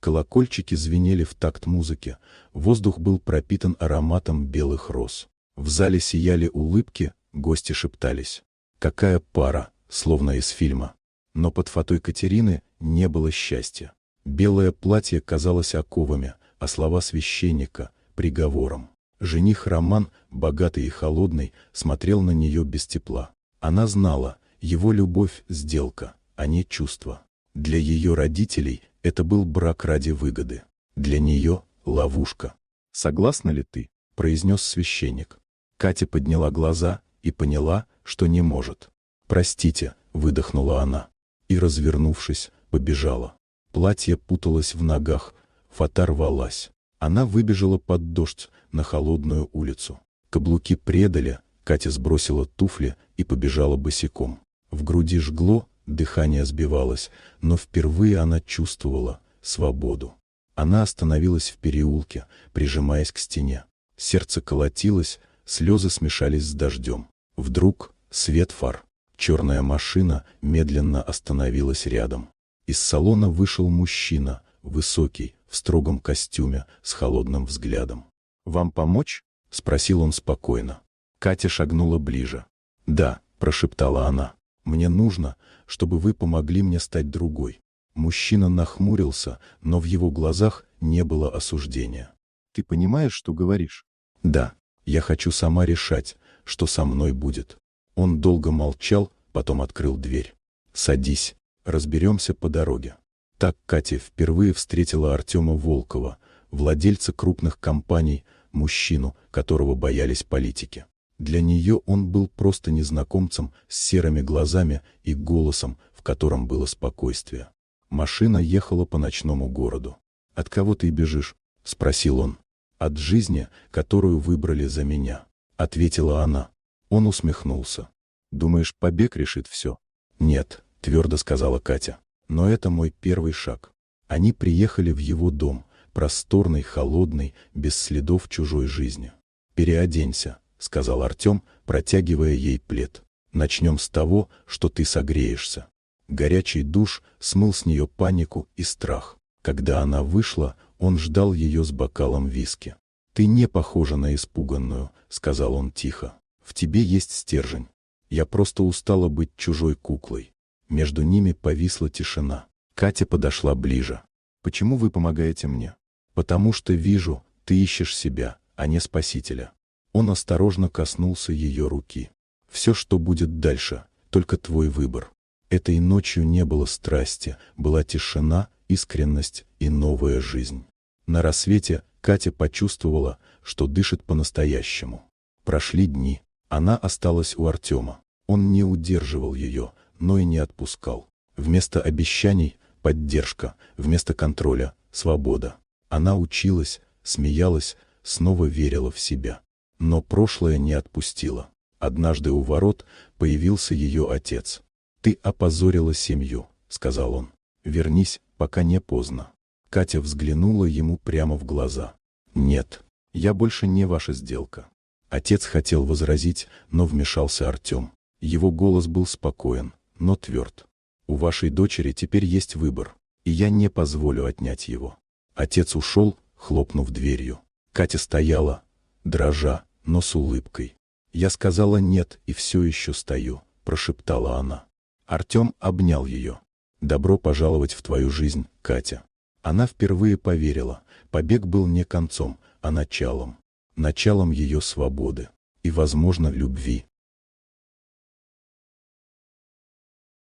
Колокольчики звенели в такт музыки, воздух был пропитан ароматом белых роз. В зале сияли улыбки, гости шептались. Какая пара, словно из фильма. Но под фатой Катерины не было счастья. Белое платье казалось оковами, а слова священника — приговором. Жених Роман, богатый и холодный, смотрел на нее без тепла. Она знала, его любовь — сделка, а не чувство. Для ее родителей это был брак ради выгоды. Для нее — ловушка. «Согласна ли ты?» — произнес священник. Катя подняла глаза и поняла, что не может. «Простите», — выдохнула она. И, развернувшись, побежала. Платье путалось в ногах, фата рвалась. Она выбежала под дождь на холодную улицу. Каблуки предали, Катя сбросила туфли и побежала босиком. В груди жгло, дыхание сбивалось, но впервые она чувствовала свободу. Она остановилась в переулке, прижимаясь к стене. Сердце колотилось, слезы смешались с дождем. Вдруг свет фар. Черная машина медленно остановилась рядом. Из салона вышел мужчина, высокий, в строгом костюме, с холодным взглядом. «Вам помочь?» — спросил он спокойно. Катя шагнула ближе. «Да», — прошептала она, — «мне нужно, чтобы вы помогли мне стать другой». Мужчина нахмурился, но в его глазах не было осуждения. «Ты понимаешь, что говоришь?» «Да, я хочу сама решать, что со мной будет». Он долго молчал, потом открыл дверь. «Садись, разберемся по дороге». Так Катя впервые встретила Артема Волкова, владельца крупных компаний, мужчину, которого боялись политики. Для нее он был просто незнакомцем с серыми глазами и голосом, в котором было спокойствие. Машина ехала по ночному городу. «От кого ты бежишь?» — спросил он. «От жизни, которую выбрали за меня», — ответила она. Он усмехнулся. «Думаешь, побег решит все?» «Нет», — твердо сказала Катя. «Но это мой первый шаг». Они приехали в его дом, просторный, холодный, без следов чужой жизни. «Переоденься», — сказал Артем, протягивая ей плед. «Начнем с того, что ты согреешься». Горячий душ смыл с нее панику и страх. Когда она вышла, он ждал ее с бокалом виски. «Ты не похожа на испуганную», — сказал он тихо. «В тебе есть стержень. Я просто устала быть чужой куклой». Между ними повисла тишина. Катя подошла ближе. «Почему вы помогаете мне?» «Потому что вижу, ты ищешь себя, а не спасителя». Он осторожно коснулся ее руки. «Все, что будет дальше, только твой выбор». Этой ночью не было страсти, была тишина, искренность и новая жизнь. На рассвете Катя почувствовала, что дышит по-настоящему. Прошли дни. Она осталась у Артема. Он не удерживал ее, но и не отпускал. Вместо обещаний — поддержка, вместо контроля — свобода. Она училась, смеялась, снова верила в себя. Но прошлое не отпустило. Однажды у ворот появился ее отец. «Ты опозорила семью», — сказал он. «Вернись, пока не поздно». Катя взглянула ему прямо в глаза. «Нет, я больше не ваша сделка». Отец хотел возразить, но вмешался Артем. Его голос был спокоен, но тверд. «У вашей дочери теперь есть выбор, и я не позволю отнять его». Отец ушел, хлопнув дверью. Катя стояла, дрожа, но с улыбкой. «Я сказала нет и все еще стою», — прошептала она. Артем обнял ее. «Добро пожаловать в твою жизнь, Катя». Она впервые поверила, побег был не концом, а началом. Началом ее свободы и, возможно, любви.